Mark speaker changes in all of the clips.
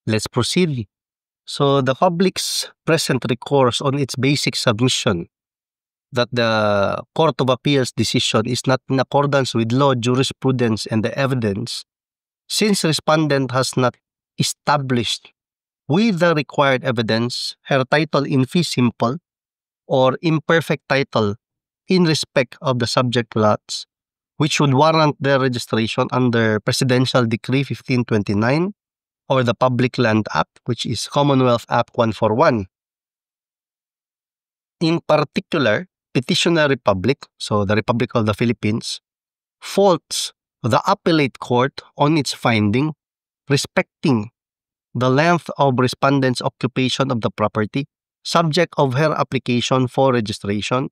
Speaker 1: Let's proceed. So the public's present recourse on its basic submission that the Court of Appeals decision is not in accordance with law, jurisprudence, and the evidence, since respondent has not established with the required evidence her title in fee simple or imperfect title in respect of the subject lots, which would warrant their registration under Presidential Decree 1529 or the Public Land Act, which is Commonwealth Act 141. In particular, Petitioner Republic, so the Republic of the Philippines, faults the appellate court on its finding respecting the length of respondent's occupation of the property, subject of her application for registration,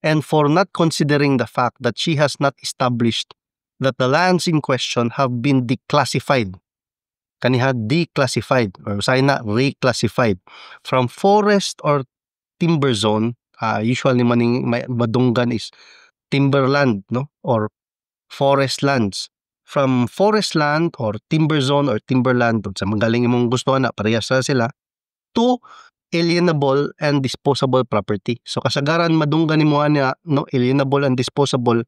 Speaker 1: and for not considering the fact that she has not established that the lands in question have been declassified. Kaniha declassified or sana reclassified from forest or timber zone. Usually maning madunggan is timberland, no, or forest lands. From forest land or timber zone or timberland, sa magaling imong gusto na parehas na sila, to alienable and disposable property. So kasagaran madunggan nimo ana, no, alienable and disposable,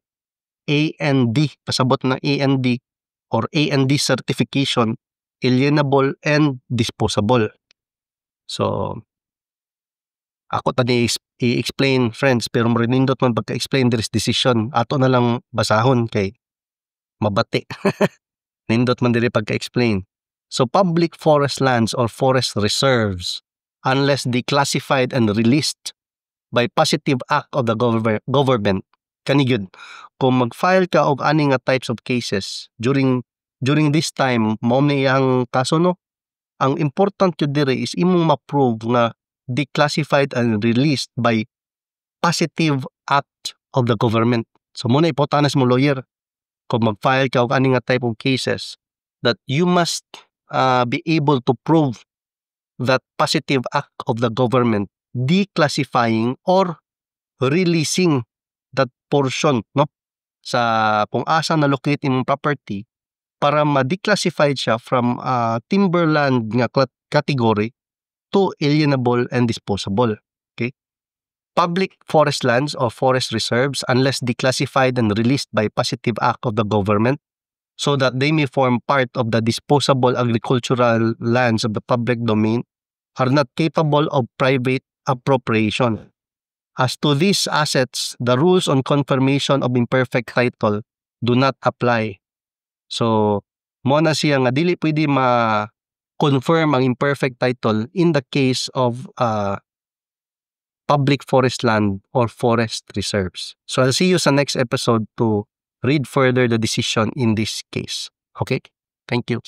Speaker 1: A&D, pasabot na A&D or A&D certification, alienable and disposable. So ako tani i-explain, friends, pero marinindot man pagka-explain there's decision, ato na lang basahon kay mabati. Nindot man diri pagka-explain. So public forest lands or forest reserves, unless declassified and released by positive act of the government, kanigud, kung mag-file ka og ani nga types of cases during this time, mao ni iyang kaso, no, ang important yun diri is imong ma-prove nga declassified and released by positive act of the government. So muna ipotanas mo lawyer kung mag-file ka og ani nga type of cases, that you must be able to prove that positive act of the government declassifying or releasing that portion, no, sa kung asa na locate imong property para ma-declassified siya from timberland nga category to alienable and disposable. Okay? Public forest lands or forest reserves, unless declassified and released by positive act of the government, so that they may form part of the disposable agricultural lands of the public domain, are not capable of private appropriation. As to these assets, the rules on confirmation of imperfect title do not apply. So, mo na siya nga dili pwede ma-confirm ang imperfect title in the case of public forest land or forest reserves. So, I'll see you sa next episode to read further the decision in this case. Okay? Thank you.